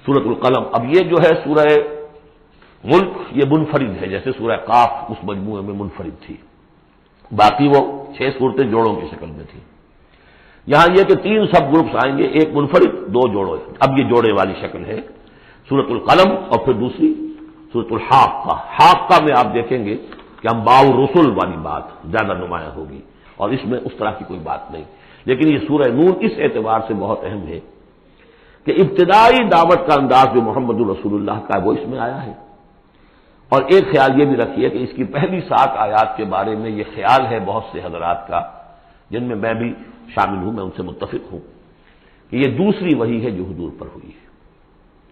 سورۃ القلم. اب یہ جو ہے سورہ ملک یہ منفرد ہے، جیسے سورہ قاف اس مجموعے میں منفرد تھی، باقی وہ 6 صورتیں جوڑوں کی شکل میں تھی. یہاں یہ کہ 3 سب گروپس آئیں گے، ایک منفرد 2 جوڑے. اب یہ جوڑے والی شکل ہے سورۃ القلم، اور پھر دوسری سورۃ الحاقہ. حاقہ میں آپ دیکھیں گے کہ انباء الرسل والی بات زیادہ نمایاں ہوگی، اور اس میں اس طرح کی کوئی بات نہیں. لیکن یہ سورہ نون اس اعتبار سے بہت اہم ہے کہ ابتدائی دعوت کا انداز جو محمد الرسول اللہ کا ہے وہ اس میں آیا ہے. اور ایک خیال یہ بھی رکھیے کہ اس کی پہلی 7 آیات کے بارے میں یہ خیال ہے بہت سے حضرات کا، جن میں میں بھی شامل ہوں، میں ان سے متفق ہوں، کہ یہ دوسری وحی ہے جو حضور پر ہوئی ہے.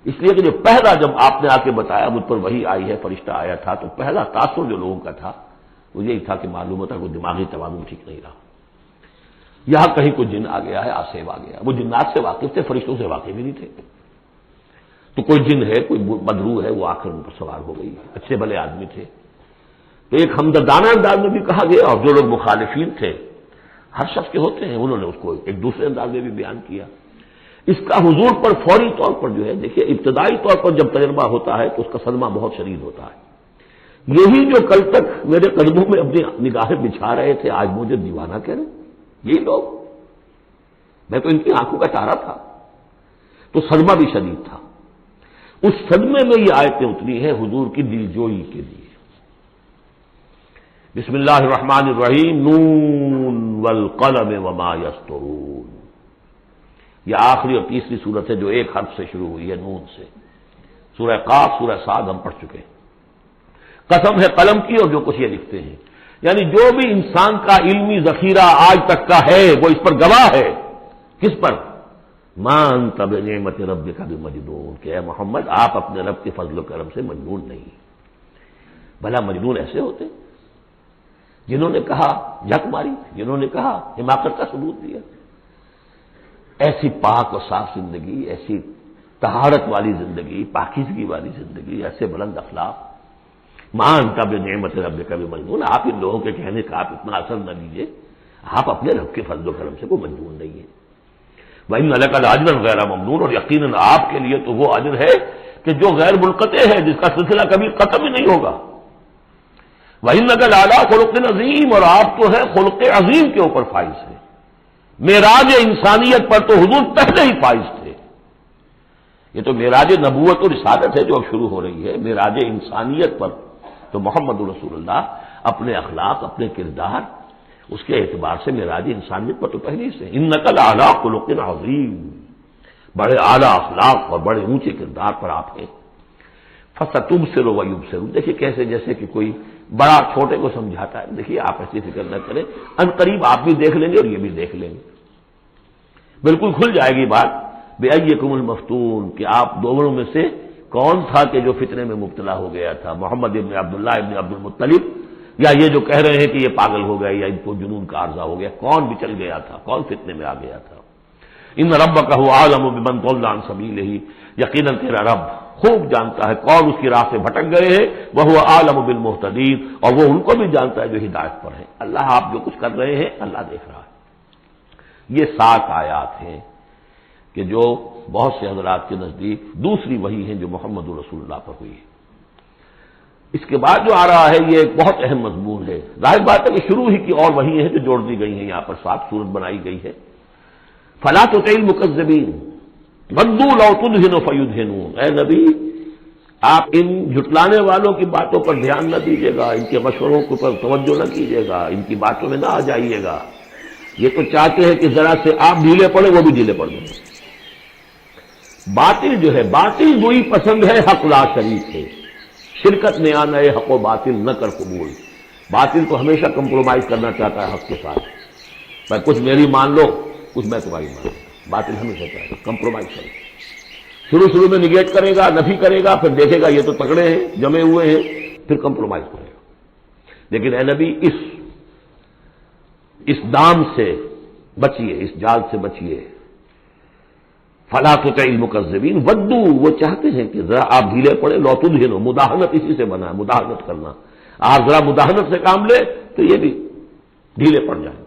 اس لیے کہ جو پہلا جب آپ نے آ کے بتایا مجھ پر وحی آئی ہے، فرشتہ آیا تھا، تو پہلا تاثر جو لوگوں کا تھا وہ یہی تھا کہ معلوم ہوتا کوئی دماغی توازن ٹھیک نہیں رہا. یہاں کہیں کوئی جن آ گیا ہے، آصف آ گیا. وہ جنات سے واقف تھے، فرشتوں سے واقف ہی نہیں تھے. تو کوئی جن ہے، کوئی بدرو ہے، وہ آ کر ان پر سوار ہو گئی. اچھے بھلے آدمی تھے. تو ایک ہمدردانہ انداز میں بھی کہا گیا، اور جو لوگ مخالفین تھے، ہر شخص کے ہوتے ہیں، انہوں نے اس کو ایک دوسرے انداز میں بھی بیان کیا. اس کا حضور پر فوری طور پر جو ہے، دیکھیے ابتدائی طور پر جب تجربہ ہوتا ہے تو اس کا صدمہ بہت شدید ہوتا ہے. یہی جو کل تک میرے قدموں میں اپنی نگاہیں بچھا رہے تھے، آج مجھے دیوانہ کہہ رہے، یہی لوگ، میں تو ان کی آنکھوں کا تارا تھا. تو صدمہ بھی شدید تھا. اس صدمے میں یہ آیتیں اتری ہیں حضور کی دلجوئی کے لیے. بسم اللہ الرحمن الرحیم، نون والقلم وما یسطرون. یہ آخری اور تیسری صورت ہے جو ایک حرف سے شروع ہوئی ہے، نون سے. سورہ قاف، سورہ صاد ہم پڑھ چکے ہیں. قسم ہے قلم کی اور جو کچھ یہ لکھتے ہیں، یعنی جو بھی انسان کا علمی ذخیرہ آج تک کا ہے وہ اس پر گواہ ہے. کس پر؟ مَا أَنْتَ بِنِعْمَةِ رَبِّكَ بِمَجْنُونٍ، کہ اے محمد آپ اپنے رب کے فضل و کرم سے مجنون نہیں. بھلا مجنون ایسے ہوتے جنہوں نے کہا جھک ماری، جنہوں نے کہا حماقت کا ثبوت دیا. ایسی پاک و صاف زندگی، ایسی طہارت والی زندگی، پاکیزگی والی زندگی، ایسے بلند اخلاق. مَا أَنْتَ بِنِعْمَةِ رَبِّكَ بِمَجْنُونٍ. آپ ان لوگوں کے کہنے کا آپ اتنا اثر نہ لیجیے، آپ اپنے رب کے فضل و کرم سے کوئی مجنون نہیں ہے. وَإِنَّ لَكَ لَأَجْرًا غَيْرَ مَمْنُونٍ، اور یقیناً آپ کے لیے تو وہ اجر ہے کہ جو غیر منقطع ہے، جس کا سلسلہ کبھی ختم ہی نہیں ہوگا. وَإِنَّكَ لَعَلَىٰ خُلُقٍ عَظِيمٍ، اور آپ تو ہے خلق عظیم کے اوپر فائز ہے. معراج انسانیت پر تو حضور پہلے ہی فائز تھے. یہ تو معراج نبوت اور رسالت ہے جو اب شروع ہو رہی ہے. معراج انسانیت پر تو محمد رسول اللہ اپنے اخلاق، اپنے کردار، اس کے اعتبار سے معراج انسانیت پر تو پہلے سے. انک لعلی خلق عظیم، بڑے اعلیٰ اخلاق اور بڑے اونچے کردار پر آپ ہیں. فستبصر ویبصرون، دیکھیے کیسے جیسے کہ کوئی بڑا چھوٹے کو سمجھاتا ہے. دیکھیے آپ ایسی فکر نہ کریں، ان قریب آپ بھی دیکھ لیں گے اور یہ بھی دیکھ لیں گے. بالکل کھل جائے گی بات. بأیکم المفتون، کہ آپ دونوں میں سے کون تھا کہ جو فتنے میں مبتلا ہو گیا تھا، محمد ابن عبداللہ ابن عبد المطلب، یا یہ جو کہہ رہے ہیں کہ یہ پاگل ہو گئے یا ان کو جنون کا عارضہ ہو گیا. کون بچل گیا تھا، کون فتنے میں آ گیا تھا. ان ربک هو اعلم بمن ضل عن سبیلہ، یقیناً تیرا رب خوب جانتا ہے کون اس کی راہ سے بھٹک گئے ہیں. وهو اعلم بالمهتدین، اور وہ ان کو بھی جانتا ہے جو ہدایت پر ہے. اللہ آپ جو کچھ کر رہے ہیں اللہ دیکھ رہا ہے. یہ 7 آیات ہیں کہ جو بہت سے حضرات کے نزدیک دوسری وحی ہیں جو محمد رسول اللہ پر ہوئی ہے. اس کے بعد جو آ رہا ہے یہ ایک بہت اہم مضمون ہے. ظاہر بات ہے کہ شروع ہی کی اور وحی ہیں جو جوڑ دی گئی ہیں، یہاں پر 7 صورت بنائی گئی ہے. فلا تطع المکذبین ودوا لو تدہن فیدہنون، اے نبی آپ ان جھٹلانے والوں کی باتوں پر دھیان نہ دیجیے گا، ان کے مشوروں کے اوپر توجہ نہ کیجیے گا، ان کی باتوں میں نہ آ جائیے گا. یہ تو چاہتے ہیں کہ ذرا سے آپ ڈھیلے پڑے وہ بھی ڈھیلے پڑ دیں. باطل جو ہے، باطل وہی پسند ہے، حق لا شریک ہے. شرکت میں آنا ہے، حق و باطل نہ کر قبول. باطل تو ہمیشہ کمپرومائز کرنا چاہتا ہے حق کے ساتھ. بھائی کچھ میری مان لو، کچھ میں تمہاری مان لوں. باطل ہمیشہ چاہتا ہے کمپرومائز کرے. شروع میں نگیٹ کرے گا، نفی کرے گا، پھر دیکھے گا یہ تو تکڑے ہیں، جمے ہوئے ہیں، پھر کمپرومائز کرے گا. لیکن اے نبی اس دام سے بچیے، اس جال سے بچیے. فلا تطع المکذبین ودوا، وہ چاہتے ہیں کہ ذرا آپ ڈھیلے پڑے. لو تدہنو، مداہنت اسی سے بنا ہے، مداہنت کرنا. آپ ذرا مداہنت سے کام لے تو یہ بھی ڈھیلے پڑ جائیں.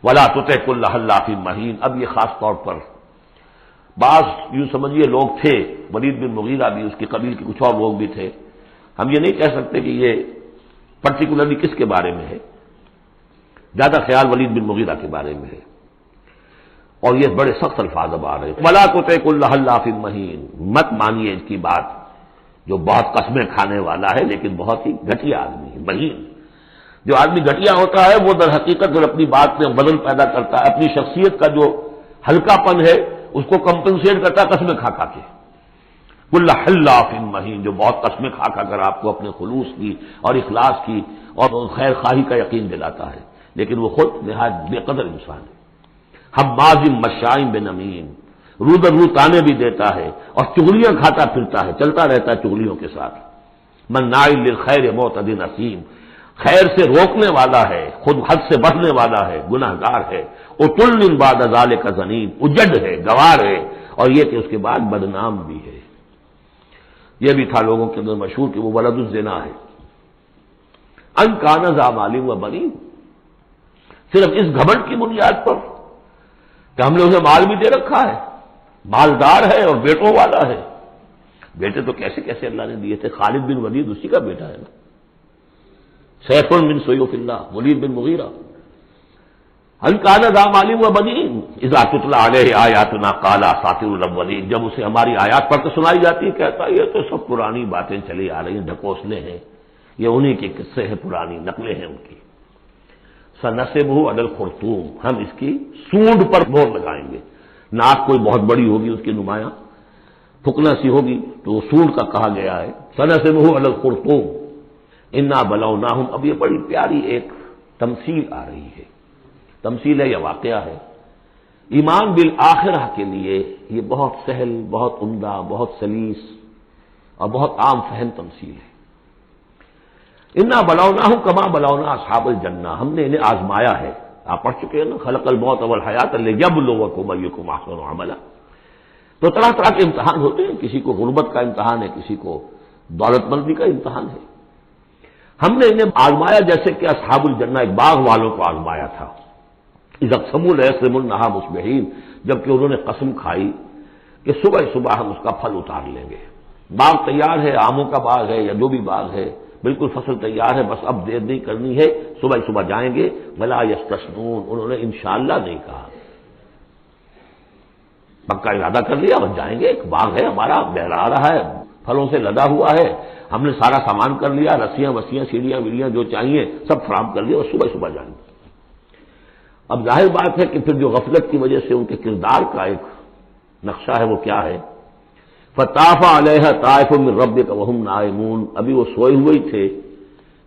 ولا تطع کل حلاف مہین، اب یہ خاص طور پر بعض یوں سمجھیے لوگ تھے، ولید بن مغیرہ بھی، اس کی قبیل کے کچھ اور لوگ بھی تھے، ہم یہ نہیں کہہ سکتے کہ یہ پرٹیکولرلی کس کے بارے میں ہے، زیادہ خیال ولید بن مغیرہ کے بارے میں ہے، اور یہ بڑے سخت الفاظ اب آ رہے ہیں، وَلَا تُطِعْ كُلَّ حَلَّافٍ مَّهِينٍ، مت مانیے اس کی بات جو بہت قسمیں کھانے والا ہے لیکن بہت ہی گھٹیا آدمی ہے، مہین۔ جو آدمی گھٹیا ہوتا ہے وہ در حقیقت اور اپنی بات میں بدل پیدا کرتا ہے، اپنی شخصیت کا جو ہلکا پن ہے اس کو کمپنسیٹ کرتا ہے قسمیں کھا کھا کے۔ کل حلاف مہین، جو بہت قسمیں کھا کھا کر آپ کو اپنے خلوص کی اور اخلاص کی اور خیر خواہی کا یقین دلاتا ہے، لیکن وہ خود نہایت بے قدر انسان ہے۔ حماز مشاء بنمیم، رو در رو تانے بھی دیتا ہے اور چغلیاں کھاتا پھرتا ہے، چلتا رہتا ہے چغلیوں کے ساتھ۔ مناع للخیر معتد اثیم، خیر سے روکنے والا ہے، خود حد سے بڑھنے والا ہے، گناہ گار ہے۔ اتل بعد ذالک زنیم، اجڑ ہے، گوار ہے، اور یہ کہ اس کے بعد بدنام بھی ہے۔ یہ بھی تھا لوگوں کے اندر مشہور کہ وہ ولد الزنا ہے۔ ان کان ذا مال و بنین، صرف اس گھمنڈ کی بنیاد پر کہ ہم نے اسے مال بھی دے رکھا ہے، مالدار ہے اور بیٹوں والا ہے۔ بیٹے تو کیسے کیسے اللہ نے دیے تھے، خالد بن ولید اسی کا بیٹا ہے نا، سیف بن سیوف اللہ، ولید بن مغیرہ۔ ان کان ذا مال و بنین اذا تتلی علیہ آیاتنا قال اساطیر الاولین، جب اسے ہماری آیات پڑھ کے سنائی جاتی ہے کہتا ہے یہ تو سب پرانی باتیں چلی آ رہی ہیں، ڈھکوسلے ہیں، یہ انہی کے قصے ہیں، پرانی نقلیں ہیں ان کی۔ سنصبہ علی الخرطوم، ہم اس کی سونڈ پر مہر لگائیں گے۔ ناک کوئی بہت بڑی ہوگی اس کی نمایاں، پھکنا سی ہوگی تو وہ سونڈ کا کہا گیا ہے۔ سنصبہ علی الخرطوم انا بلوناہم، اب یہ بڑی پیاری ایک تمثیل آ رہی ہے، تمثیل ہے یا واقعہ ہے۔ ایمان بالآخرہ کے لیے یہ بہت سہل، بہت عمدہ، بہت سلیس اور بہت عام فہم تمثیل ہے۔ انا بلوناہم کما بلونا اصحاب الجنہ، ہم نے انہیں آزمایا ہے، آپ پڑھ چکے ہیں نا، خلق الموت والحیات لیبلوکم ایکم احسن عملا۔ تو طرح طرح کے امتحان ہوتے ہیں، کسی کو غربت کا امتحان ہے، کسی کو دولت مندی کا امتحان ہے۔ ہم نے انہیں آزمایا جیسے کہ اصحاب الجنہ ایک باغ والوں کو آزمایا تھا۔ اذا اقسموا لیصرموا النہار مصبحین، جبکہ انہوں نے قسم کھائی کہ صبح صبح ہم اس کا پھل اتار لیں گے۔ باغ تیار ہے، آموں کا باغ ہے یا جو بھی باغ ہے، بالکل فصل تیار ہے، بس اب دیر نہیں کرنی ہے، صبح صبح جائیں گے۔ ولا یستثنون، انہوں نے انشاءاللہ نہیں کہا، پکا ارادہ کر لیا، بس جائیں گے، ایک باغ ہے ہمارا، بہرا رہا ہے، پھلوں سے لدا ہوا ہے، ہم نے سارا سامان کر لیا، رسیاں وسیاں سیڑھیاں ویڑیاں جو چاہیے سب فراہم کر لیا، اور صبح صبح جائیں گے۔ اب ظاہر بات ہے کہ پھر جو غفلت کی وجہ سے ان کے کردار کا ایک نقشہ ہے وہ کیا ہے، فطاف علیہ طائف من ربک وہم نائمون، ابھی وہ سوئے ہوئے ہی تھے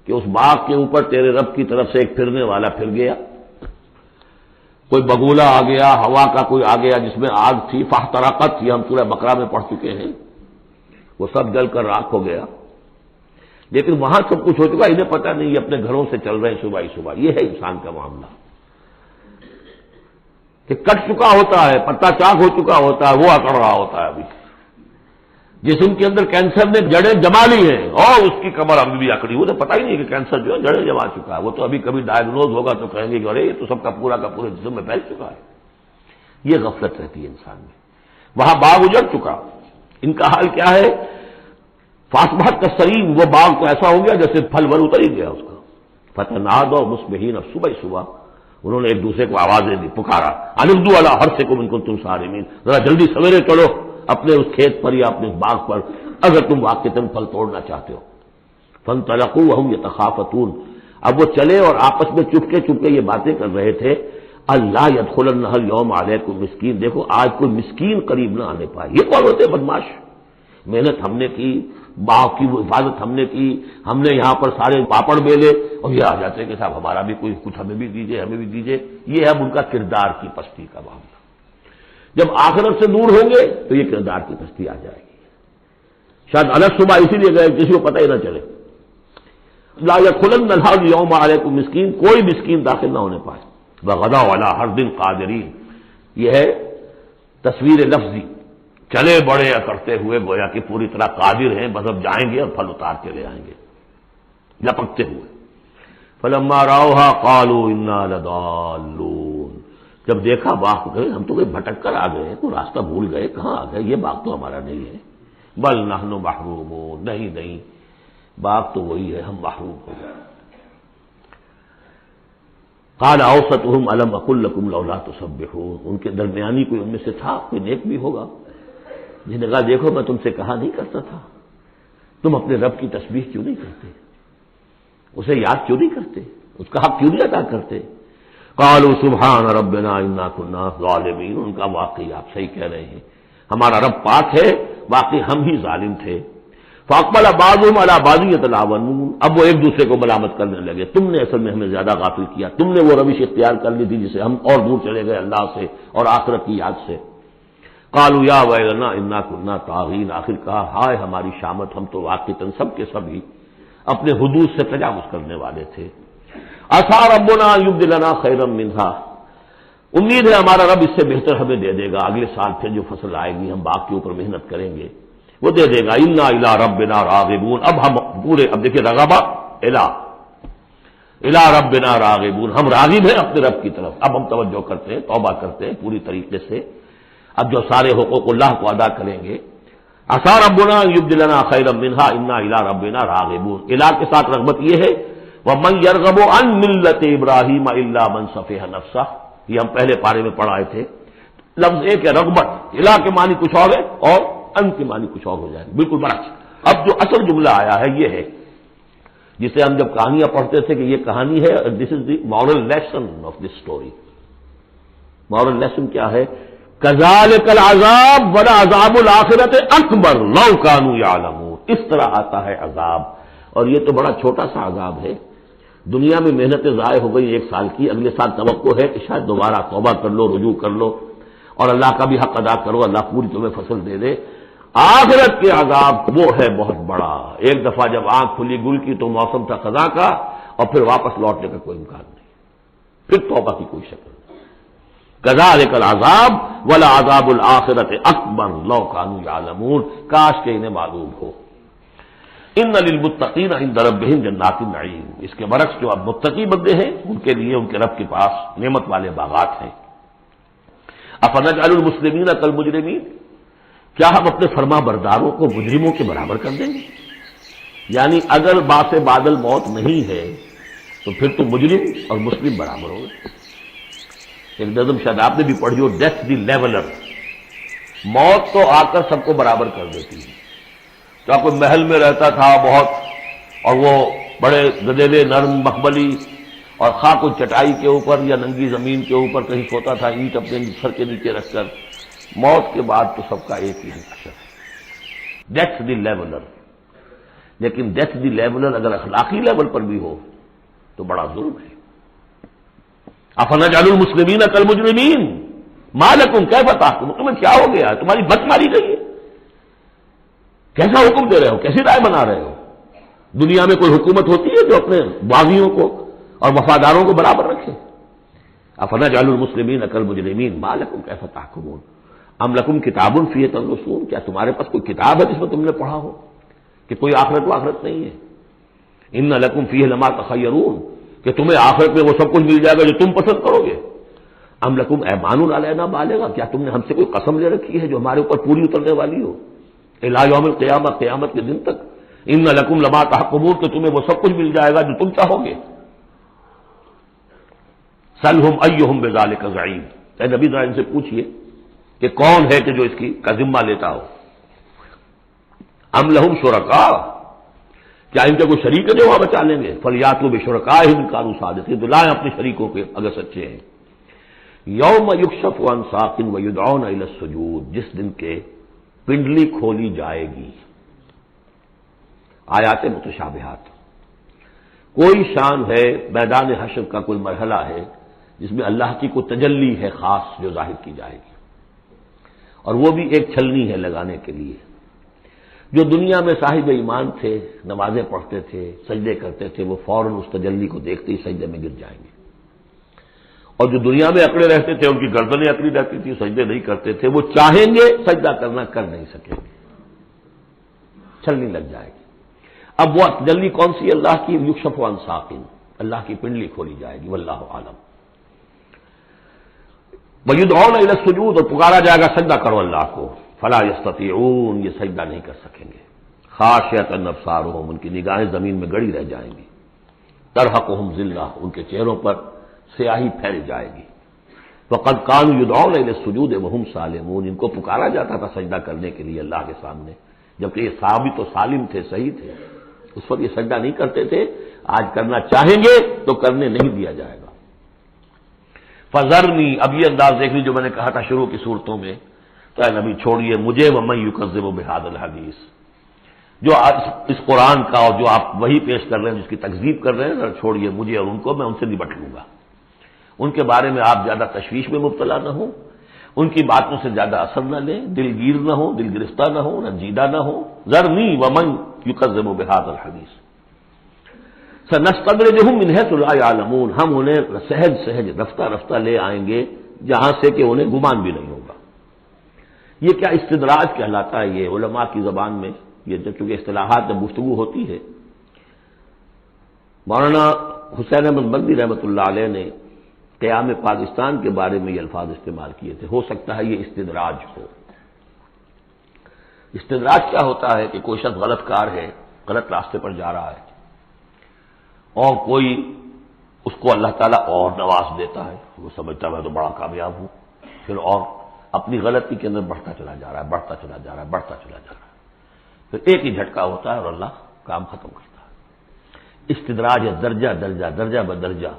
کہ اس باغ کے اوپر تیرے رب کی طرف سے ایک پھرنے والا پھر گیا، کوئی بگولا آ گیا، ہوا کا کوئی آ گیا جس میں آگ تھی، فاحترقت، یہ ہم سورہ بقرہ میں پڑھ چکے ہیں، وہ سب جل کر راکھ ہو گیا۔ لیکن وہاں سب کچھ ہو چکا، انہیں پتہ نہیں، یہ اپنے گھروں سے چل رہے ہیں صبح ہی صبح۔ یہ ہے انسان کا معاملہ کہ کٹ چکا ہوتا ہے، پتا چاک ہو چکا ہوتا ہے، وہ اکڑ رہا ہوتا ہے۔ ابھی جسم کے اندر کینسر نے جڑیں جما لی ہیں اور اس کی کمر ابھی بھی اکڑی، وہ تو پتہ ہی نہیں کہ کینسر جو ہے جڑیں جما چکا ہے، وہ تو ابھی کبھی ڈائگنوز ہوگا تو کہیں گے کہ ارے یہ تو سب کا پورا جسم میں پھیل چکا ہے۔ یہ غفلت رہتی ہے انسان میں۔ وہاں باغ اجڑ چکا، ان کا حال کیا ہے، فاصبحت کالصریم، وہ باغ تو ایسا ہو گیا جیسے پھل ور اتر ہی گیا اس کا۔ فتنادوا مصبحین، اب صبح صبح انہوں نے ایک دوسرے کو آوازیں دی، پکارا، ان اغدوا علی حرثکم ان کنتم صارمین، ذرا جلدی سویرے چلو اپنے اس کھیت پر یا اپنے اس باغ پر اگر تم واقعتاً پھل توڑنا چاہتے ہو۔ فانطلقوا وهم يتخافتون، اب وہ چلے اور آپس میں چپکے چپکے یہ باتیں کر رہے تھے، اللہ يدخلنها اليوم علیکم مسکین، دیکھو آج کوئی مسکین قریب نہ آنے پائے۔ یہ کون ہوتے بدماش؟ محنت ہم نے کی، باغ کی حفاظت ہم نے کی، ہم نے یہاں پر سارے پاپڑ بیلے، اور یہ آ جاتے ہیں کہ صاحب ہمارا بھی کوئی کچھ ہمیں بھی دیجیے، ہمیں بھی دیجیے۔ یہ ہے ان کا کردار کی پستی کا معاملہ۔ جب آخرت سے دور ہوں گے تو یہ کردار کی پستی آ جائے گی۔ شاید الگ صبح اسی لیے گئے کسی کو پتہ ہی نہ چلے۔ لا يدخلن اليوم علیکم مسکین، کوئی مسکین داخل نہ ہونے پائے۔ وغدوا علی حرد قادرین، یہ ہے تصویر لفظی، چلے بڑے کرتے ہوئے گویا کہ پوری طرح قادر ہیں، بس اب جائیں گے اور پھل اتار کے لے آئیں گے لپکتے ہوئے۔ فلما راوها قالوا انا لضالون، جب دیکھا باغ کو ہم تو کوئی بھٹک کر آ گئے، تو راستہ بھول گئے، کہاں آ گئے، یہ باغ تو ہمارا نہیں ہے، بل نحن محرومون، نہیں باغ تو وہی ہے، ہم محروم ہو گئے۔ قال اوسطهم الم اقل لكم لولا تسبحون، ان کے درمیانی کوئی ان میں سے تھا، کوئی نیک بھی ہوگا جس نے کہا دیکھو میں تم سے کہا نہیں کرتا تھا، تم اپنے رب کی تسبیح کیوں نہیں کرتے، اسے یاد کیوں نہیں کرتے، اس کا حق کیوں نہیں ادا کرتے؟ قالوا سبحان ربنا انا كنا ظالمین، ان کا واقعی آپ صحیح کہہ رہے ہیں، ہمارا رب پاک ہے، واقعی ہم ہی ظالم تھے۔ فاقبل بعضهم على بعض يتلاونون، اب وہ ایک دوسرے کو ملامت کرنے لگے، تم نے اصل میں ہمیں زیادہ غافل کیا، تم نے وہ روش اختیار کر لی تھی جس سے ہم اور دور چلے گئے اللہ سے اور آخرت کی یاد سے۔ قالوا یا ویلنا انا كنا طاغین، آخر کہا ہائے ہماری شامت، ہم تو واقعتاً سب کے سب ہی اپنے حدود سے تجاوز کرنے والے تھے۔ عسى ربنا ان يبدلنا خيرا منها، امید ہے ہمارا رب اس سے بہتر ہمیں دے دے گا، اگلے سال پھر جو فصل آئے گی ہم باغ کے اوپر محنت کریں گے وہ دے دے گا۔ انا الى ربنا راغبون، اب ہم پورے، اب دیکھیں رغبہ الى ربنا راغبون، ہم راغب ہیں اپنے رب کی طرف، اب ہم توجہ کرتے ہیں، توبہ کرتے ہیں پوری طریقے سے، اب جو سارے حقوق اللہ کو ادا کریں گے۔ عسى ربنا ان يبدلنا خيرا منها انا الى ربنا راغبون، الى کے ساتھ رغبت یہ ہے وَمَن يَرْغَبُ عَن مِلَّةِ إِبْرَاهِيمَ إِلَّا مَن سَفِهَ نَفْسَهُ، یہ ہم پہلے پارے میں پڑھائے تھے، لفظ ایک ہے رغبت، الہ کے معنی کچھ اور ہے اور ان کے معنی کچھ اور ہو جائے، بالکل برعکس۔ اب جو اصل جملہ آیا ہے یہ ہے جسے ہم جب کہانیاں پڑھتے تھے کہ یہ کہانی ہے، this is the moral lesson of this story. Moral lesson کیا ہے؟ كَذَلِكَ الْعَذَابُ وَلَعَذَابُ الْآخِرَةِ أَكْبَرُ لَوْ كَانُوا يَعْلَمُونَ، اس طرح آتا ہے عذاب، اور یہ تو بڑا چھوٹا سا عذاب ہے، دنیا میں محنتیں ضائع ہو گئی ایک سال کی، اگلے سال توقع ہے کہ شاید دوبارہ توبہ کر لو، رجوع کر لو اور اللہ کا بھی حق ادا کرو، اللہ پوری تمہیں فصل دے دے۔ آخرت کے عذاب وہ ہے بہت بڑا، ایک دفعہ جب آنکھ کھلی گل کی تو موسم تھا خزاں کا، اور پھر واپس لوٹنے کا کوئی امکان نہیں، پھر توبہ کی کوئی شکل نہیں۔ كذلك العذاب ولعذاب الآخرة أكبر لو كانوا يعلمون، کاش کہ انہیں معلوم ہو۔ ان للمتقین عند ربهم جنات النعیم، اس کے برعکس جو اب متقی بندے ہیں ان کے لیے ان کے رب کے پاس نعمت والے باغات ہیں۔ افنجعل المسلمین کالمجرمین، کیا ہم اپنے فرما برداروں کو مجرموں کے برابر کر دیں گے؟ یعنی اگر باعث بادل موت نہیں ہے تو پھر تو مجرم اور مسلم برابر ہو گئے۔ ایک نظم شاید آپ نے بھی پڑھی ہو، ڈیتھ دی لیولر، موت تو آ کر سب کو برابر کر دیتی ہے۔ کیا کوئی محل میں رہتا تھا بہت اور وہ بڑے گدیلے نرم مخملی، اور خواہ کوئی چٹائی کے اوپر یا ننگی زمین کے اوپر کہیں سوتا تھا اینٹ اپنے سر کے نیچے رکھ کر، موت کے بعد تو سب کا ایک ہی حشر ہے، ڈیتھ دی لیولر۔ لیکن ڈیتھ دی لیولر اگر اخلاقی لیول پر بھی ہو تو بڑا ظلم ہے۔ افنجعل المسلمین کالمجرمین ما لکم کیف تحکمون، تمہیں کیا ہو گیا، تمہاری بت ماری گئی ہے، کیسا حکم دے رہے ہو، کیسی رائے بنا رہے ہو؟ دنیا میں کوئی حکومت ہوتی ہے جو اپنے باغیوں کو اور وفاداروں کو برابر رکھے؟ افنجعل المسلمین کالمجرمین ما لکم کیف تحکمون ام لکم کتاب فیہ تدرسون، کیا تمہارے پاس کوئی کتاب ہے جس میں تم نے پڑھا ہو کہ کوئی آخرت و آخرت نہیں ہے؟ ان لکم فیہ لما تخیرون، کہ تمہیں آخرت میں وہ سب کچھ مل جائے گا جو تم پسند کرو گے۔ ام لکم ایمان علینا بالغا، کیا تم نے ہم سے کوئی قسم لے رکھی ہے جو ہمارے اوپر پوری اترنے والی ہو الی یوم القیامہ، قیامت کے دن تک؟ ان لکم لما تحکمون، کہ تمہیں وہ سب کچھ مل جائے گا جو تم چاہو گے۔ سلہم ایہم بذالک زعیم، اے نبی ذرا ان سے پوچھئے کہ کون ہے کہ جو اس کی کا ذمہ لیتا ہو۔ ام لہم شرکاء، کیا ان کے کوئی شریک ہے جو وہاں بچا لیں گے؟ فلیاتوا بشرکائہم ان کانوا صادقین، تو لائیں اپنے شریکوں کے اگر سچے ہیں۔ یوم یکشف عن ساق ویدعون الی السجود، جس دن کے پنڈلی کھولی جائے گی۔ آیات متشابہات، کوئی شان ہے، میدان حشر کا کوئی مرحلہ ہے جس میں اللہ کی کوئی تجلی ہے خاص جو ظاہر کی جائے گی، اور وہ بھی ایک چھلنی ہے لگانے کے لیے۔ جو دنیا میں صاحب ایمان تھے، نمازیں پڑھتے تھے، سجدے کرتے تھے، وہ فوراً اس تجلی کو دیکھتے ہی سجدے میں گر جائیں گے، اور جو دنیا میں اکڑے رہتے تھے ان کی گردنیں اکڑی رہتی تھی، سجدے نہیں کرتے تھے، وہ چاہیں گے سجدہ کرنا کر نہیں سکیں گے، چھلنی لگ جائے گی۔ اب وہ تجلی کون سی؟ اللہ کی یکشف عن ساق، اللہ کی پنڈلی کھولی جائے گی، واللہ عالم۔ وَيُدْعَوْنَ إِلَى السُّجُودِ، اور پکارا جائے گا سجدہ کرو اللہ کو، فَلَا يَسْتَطِيعُونَ، یہ سجدہ نہیں کر سکیں گے، خاشعۃ أَبْصَارُهُمْ، ان کی نگاہیں زمین میں گڑی رہ جائیں گی، ترہقہم ذلہ، ان کے چہروں پر سیاہی پھیل جائے گی، وَقَدْ كَانُوا يُدْعَوْنَ إِلَى السُّجُودِ وَهُمْ سَالِمُونَ، ان کو پکارا جاتا تھا سجدہ کرنے کے لیے اللہ کے سامنے، جبکہ یہ ثابت و سالم تھے، صحیح تھے، اس وقت یہ سجدہ نہیں کرتے تھے، آج کرنا چاہیں گے تو کرنے نہیں دیا جائے گا۔ فذرنی، اب یہ انداز دیکھ لی جو میں نے کہا تھا شروع کی صورتوں میں، تو اے نبی چھوڑیے مجھے، ومن یکذب بہذا الحدیث، جو اس قرآن کا اور جو آپ وہی پیش کر رہے ہیں جس کی تکذیب کر رہے ہیں، چھوڑیے مجھے اور ان کو، میں ان سے نبٹ لوں گا، ان کے بارے میں آپ زیادہ تشویش میں مبتلا نہ ہوں، ان کی باتوں سے زیادہ اثر نہ لیں، دل گیر نہ ہو، دل گرفتہ نہ ہو، رنجیدہ نہ ہو۔ ذرنی ومن یکذب بہذا الحدیث سنستدرجہم من حیث لا یعلمون، ہم انہیں سہج سہج رفتہ رفتہ لے آئیں گے جہاں سے کہ انہیں گمان بھی نہیں ہوگا۔ یہ کیا استدراج کہلاتا ہے، یہ علماء کی زبان میں، یہ جب چونکہ اصطلاحات میں گفتگو ہوتی ہے۔ مولانا حسین احمد مدنی رحمۃ اللہ علیہ نے قیام پاکستان کے بارے میں یہ الفاظ استعمال کیے تھے، ہو سکتا ہے یہ استدراج ہو۔ استدراج کیا ہوتا ہے کہ کوئی شخص غلط کار ہے، غلط راستے پر جا رہا ہے، اور کوئی اس کو اللہ تعالیٰ اور نواز دیتا ہے، وہ سمجھتا ہے میں تو بڑا کامیاب ہوں، پھر اور اپنی غلطی کے اندر بڑھتا چلا جا رہا ہے، بڑھتا چلا جا رہا ہے، بڑھتا چلا جا رہا ہے، پھر ایک ہی جھٹکا ہوتا ہے اور اللہ کام ختم کرتا ہے۔ استدراج ہے درجہ درجہ، درجہ بدرجہ،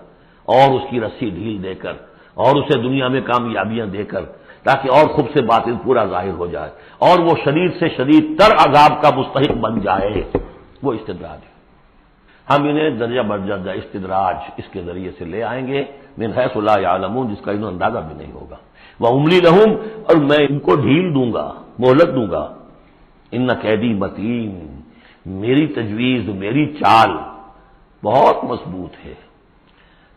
اور اس کی رسی ڈھیل دے کر، اور اسے دنیا میں کامیابیاں دے کر، تاکہ اور خوب سے باطن پورا ظاہر ہو جائے، اور وہ شدید سے شدید تر عذاب کا مستحق بن جائے، وہ استدراج ہے۔ ہم انہیں درجہ بدرجہ استدراج اس کے ذریعے سے لے آئیں گے، من حیث لا یعلمون، جس کا انہیں اندازہ بھی نہیں ہوگا، واملی لہم، اور میں ان کو ڈھیل دوں گا، مہلت دوں گا، ان کیدی متین، میری تجویز، میری چال بہت مضبوط ہے۔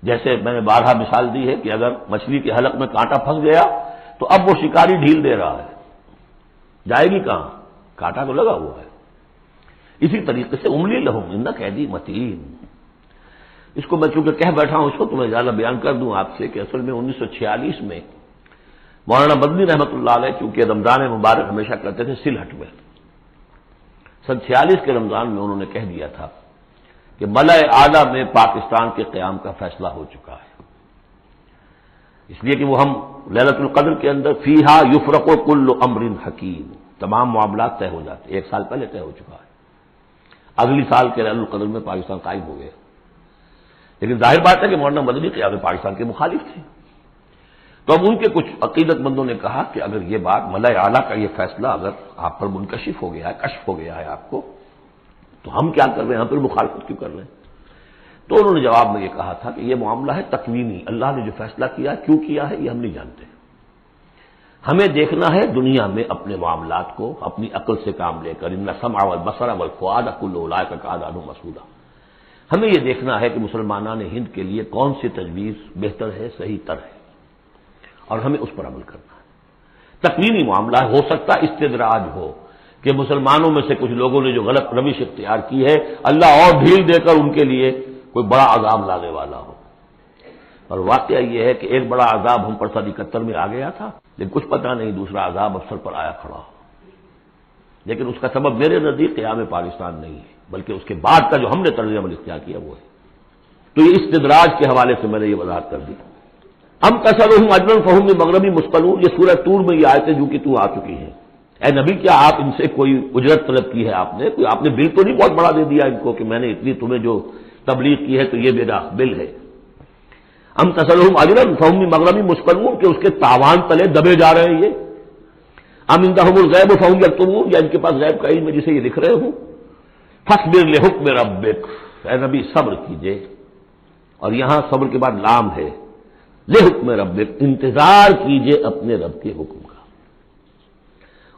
جیسے میں نے بارہا مثال دی ہے کہ اگر مچھلی کے حلق میں کانٹا پھنس گیا تو اب وہ شکاری ڈھیل دے رہا ہے، جائے گی کہاں، کانٹا تو لگا ہوا ہے۔ اسی طریقے سے املی لہم ان قیدی متین، اس کو میں چونکہ کہہ بیٹھا ہوں، اس کو تو میں زیادہ بیان کر دوں آپ سے کہ اصل میں 1946 میں مولانا مدنی رحمۃ اللہ علیہ چونکہ رمضان مبارک ہمیشہ کرتے تھے سلہٹ میں، سن 46 کے رمضان میں انہوں نے کہہ دیا تھا کہ ملأ اعلیٰ میں پاکستان کے قیام کا فیصلہ ہو چکا ہے، اس لیے کہ وہ ہم لیلۃ القدر کے اندر فیہا یفرق کل امر حکیم، تمام معاملات طے ہو جاتے، ایک سال پہلے طے ہو چکا ہے، اگلی سال کے لیلۃ القدر میں پاکستان قائم ہو گیا۔ لیکن ظاہر بات ہے کہ مولانا مدنی قیام پاکستان کے مخالف تھے، تو اب ان کے کچھ عقیدت مندوں نے کہا کہ اگر یہ بات ملأ اعلیٰ کا یہ فیصلہ اگر آپ پر منکشف ہو گیا ہے، کشف ہو گیا ہے آپ کو، تو ہم کیا کر رہے ہیں، ہم پھر مخالفت کیوں کر رہے ہیں؟ تو انہوں نے جواب میں یہ کہا تھا کہ یہ معاملہ ہے تکوینی، اللہ نے جو فیصلہ کیا کیوں کیا ہے یہ ہم نہیں جانتے، ہمیں دیکھنا ہے دنیا میں اپنے معاملات کو اپنی عقل سے کام لے کر، ان السمع والبصر والفؤاد کل اولئک کان عنہ مسئولا، ہمیں یہ دیکھنا ہے کہ مسلمانان ہند کے لیے کون سی تجویز بہتر ہے، صحیح تر ہے، اور ہمیں اس پر عمل کرنا ہے۔ تکوینی معاملہ ہو سکتا استدراج ہو کہ مسلمانوں میں سے کچھ لوگوں نے جو غلط روش اختیار کی ہے، اللہ اور ڈھیل دے کر ان کے لیے کوئی بڑا عذاب لانے والا ہو، اور واقعہ یہ ہے کہ ایک بڑا عذاب ہم پر سن 71 میں آ گیا تھا، لیکن کچھ پتہ نہیں دوسرا عذاب افسر پر آیا کھڑا ہو، لیکن اس کا سبب میرے نزدیک قیام پاکستان نہیں ہے، بلکہ اس کے بعد کا جو ہم نے طرز عمل اختیار کیا وہ ہے۔ تو یہ استدراج کے حوالے سے میں نے یہ وضاحت کر دی۔ ام تسألهم اجرا فهم من مغرم مثقلون، یہ سورہ طور میں یہ آیتیں جو کہ تو آ چکی ہیں، اے نبی کیا آپ ان سے کوئی اجرت طلب کی ہے، کوئی آپ نے بل تو نہیں بہت بڑا دے دیا ان کو کہ میں نے اتنی تمہیں جو تبلیغ کی ہے تو یہ میرا بل ہے؟ ام تسألهم اجرا فهم من مغرم مثقلون، کہ اس کے تاوان تلے دبے جا رہے ہیں یہ، ام عندهم الغیب فهم یکتمون، یا ان کے پاس غیب کا علم ہے جسے یہ لکھ رہے ہوں؟ فاصبر لحکم ربک، اے نبی صبر کیجئے، اور یہاں صبر کے بعد لام ہے، لحکم ربک، انتظار کیجئے اپنے رب کے حکم کا۔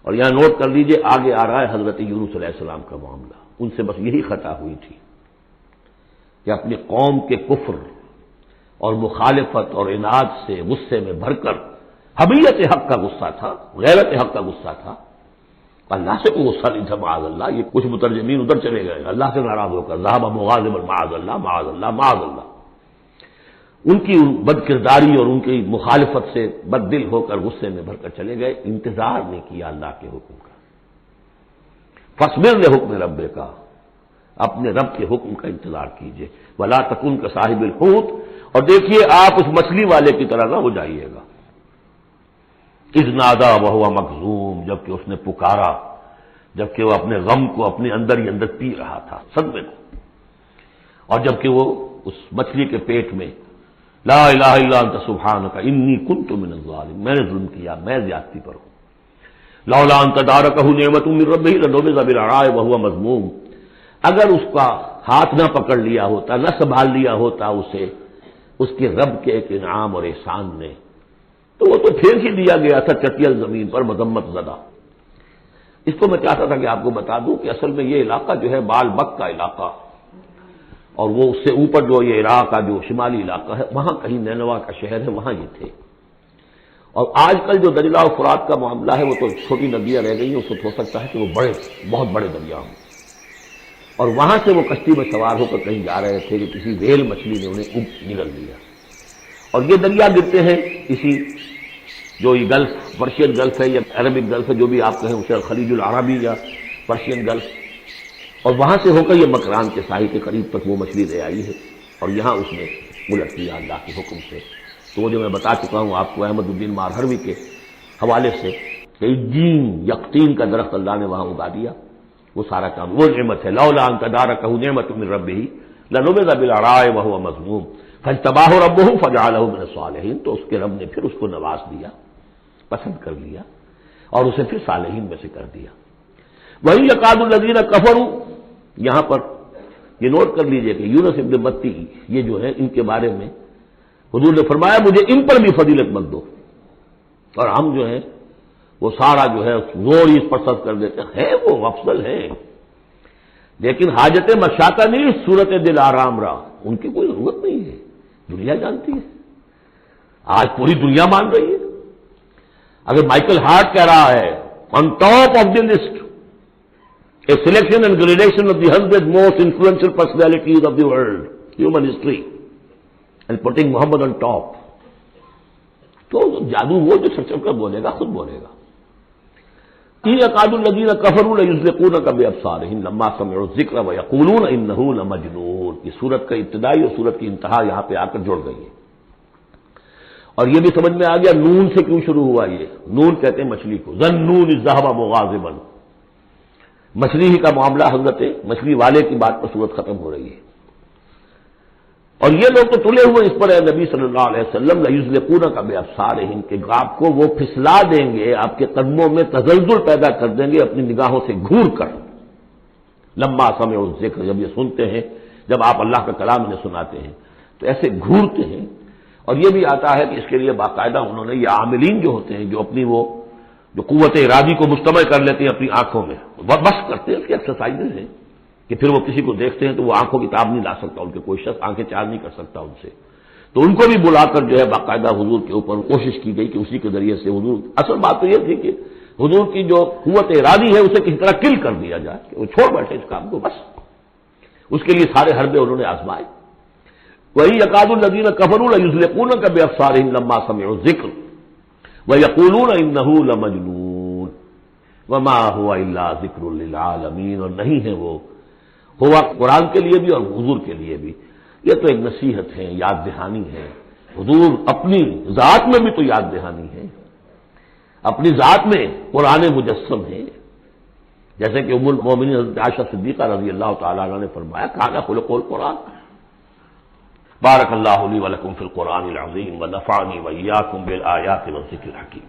اور یہاں نوٹ کر لیجئے آگے آ رہا ہے حضرت یونس علیہ السلام کا معاملہ، ان سے بس یہی خطا ہوئی تھی کہ اپنی قوم کے کفر اور مخالفت اور عناد سے غصے میں بھر کر، حمیت حق کا غصہ تھا، غیرت حق کا غصہ تھا، اللہ سے کوئی غصہ نہیں تھا معاذ اللہ، یہ کچھ مترجمین ادھر چلے گئے اللہ سے ناراض ہو کر، ذهب مغاضبا معاذ اللہ معاذ اللہ معاذ اللہ، ان کی بد کرداری اور ان کی مخالفت سے بد دل ہو کر غصے میں بھر کر چلے گئے، انتظار نہیں کیا اللہ کے حکم کا۔ فاصبر لحکم ربک کا، اپنے رب کے حکم کا انتظار کیجیے، ولا تکن کصاحب الحوت، اور دیکھیے آپ اس مچھلی والے کی طرح نہ ہو جائیے گا، اذ نادا وہو مکظوم، جبکہ اس نے پکارا، جبکہ وہ اپنے غم کو اپنے اندر ہی اندر پی رہا تھا، صدمے کو، اور جبکہ وہ اس مچھلی کے پیٹ میں لا الہ الا انت سبحانک انی کنت من الظالمین، میں نے ظلم کیا، میں زیادتی پر ہوں، لولا ان تدارکہ نعمت من ربہ لنبذ بالعراء وہو مذموم، اگر اس کا ہاتھ نہ پکڑ لیا ہوتا، نہ سنبھال لیا ہوتا اسے اس کے رب کے ایک انعام اور احسان نے، تو وہ تو پھینک ہی دیا گیا تھا چٹیل زمین پر مذمت زدہ۔ اس کو میں چاہتا تھا کہ آپ کو بتا دوں کہ اصل میں یہ علاقہ جو ہے بال بک کا علاقہ، اور وہ اس سے اوپر جو یہ عراق کا جو شمالی علاقہ ہے، وہاں کہیں نینوا کا شہر ہے، وہاں یہ تھے۔ اور آج کل جو دجلہ و فرات کا معاملہ ہے وہ تو چھوٹی ندیاں رہ گئی ہیں، اس کو ہو سکتا ہے کہ وہ بڑے بہت بڑے دریا ہوں، اور وہاں سے وہ کشتی میں سوار ہو کر کہیں جا رہے تھے کہ کسی ویل مچھلی نے انہیں نگل لیا، اور یہ دریا گرتے ہیں اسی جو یہ گلف، پرشین گلف ہے یا عربک گلف ہے، جو بھی آپ کہیں اسے خلیج العربی یا پرشین گلف، اور وہاں سے ہو کر یہ مکران کے ساحل کے قریب تک وہ مچھلی لے آئی ہے، اور یہاں اس نے الٹ دیا اللہ کے حکم سے۔ تو وہ جو میں بتا چکا ہوں آپ کو احمد الدین مارہروی کے حوالے سے کہ جین یقطین کا درخت اللہ نے وہاں اگا دیا، وہ سارا کام وہ نعمت ہے، لولا ان تدارکہ نعمت من ربہ لنبذ بالعراء وہو مذموم فاجتباہ ربہ فجعلہ من الصالحین، تو اس کے رب نے پھر اس کو نواز دیا، پسند کر لیا، اور اسے پھر صالحین میں سے کر دیا۔ وہی یکاد الذین کفروا، یہاں پر یہ نوٹ کر لیجئے کہ یونس ابن متی یہ جو ہے ان کے بارے میں حضور نے فرمایا مجھے ان پر بھی فضیلت مت دو، اور ہم جو ہے وہ سارا جو ہے زور اس پر صرف کر دیتے ہیں، وہ افضل ہے، لیکن حاجت مشاطہ نہیں، صورت دل آرام رہا، ان کی کوئی ضرورت نہیں ہے، دنیا جانتی ہے، آج پوری دنیا مان رہی ہے۔ اگر مائیکل ہارٹ کہہ رہا ہے on top of the list a selection and gradation of the 100 most influential personalities of the world, human history, and putting Muhammad on top, تو جادو وہ جو سچ کر بولے گا خود بولے گا۔ یکاد الذین کفروا لیزلقونک بابصارہم لما سمعوا الذکر ویقولون انہ لمجنون، یہ سورت کا ابتدائی اور سورت کی انتہا یہاں پہ آ کر جڑ گئی ہے، اور یہ بھی سمجھ میں آ گیا نون سے کیوں شروع ہوا۔ یہ نون کہتے ہیں مچھلی کو، ظنون اذ ذهب مغاضبا، مچھلی ہی کا معاملہ، حضرت مچھلی والے کی بات پر صورت ختم ہو رہی ہے، اور یہ لوگ تو تلے ہوئے اس پر ہے نبی صلی اللہ علیہ وسلم لیزلقونک بابصارہم، کہ آپ کو وہ پھسلا دیں گے، آپ کے قدموں میں تزلزل پیدا کر دیں گے اپنی نگاہوں سے گھور کر، لما سمعوا الذکر، جب یہ سنتے ہیں، جب آپ اللہ کا کلام انہیں سناتے ہیں تو ایسے گھورتے ہیں۔ اور یہ بھی آتا ہے کہ اس کے لیے باقاعدہ انہوں نے یہ عاملین جو ہوتے ہیں جو اپنی وہ جو قوت ارادی کو مجتمع کر لیتے ہیں اپنی آنکھوں میں، بس کرتے ہیں، اس کی ایکسرسائزز ہیں کہ پھر وہ کسی کو دیکھتے ہیں تو وہ آنکھوں کی تاب نہیں لا سکتا، ان کے کوئی شخص آنکھیں چار نہیں کر سکتا ان سے، تو ان کو بھی بلا کر جو ہے باقاعدہ حضور کے اوپر کوشش کی گئی کہ اسی کے ذریعے سے حضور، اصل بات تو یہ تھی کہ حضور کی جو قوت ارادی ہے اسے کسی طرح کل کر دیا جائے کہ وہ چھوڑ بیٹھے اس کام کو، بس اس کے لیے سارے حربے انہوں نے آزمائے۔ وہی یکاد الذین کفروا لیزلقونک بابصارہم لما سمعوا الذکر ویقولون انہ لمجنون وما هو الا ذکر للعالمین، اور نہیں ہے وہ، ہوا قرآن کے لیے بھی اور حضور کے لیے بھی، یہ تو ایک نصیحت ہے، یاد دہانی ہے، حضور اپنی ذات میں بھی تو یاد دہانی ہے، اپنی ذات میں قرآن مجسم ہے، جیسے کہ ام المومنین حضرت عائشہ صدیقہ رضی اللہ تعالیٰ عنہ نے فرمایا کان خلق القرآن۔ بارک اللہ لی ولکم فی القرآن العظیم ونفعنی وإیاکم بالآیات والذکر الحکیم۔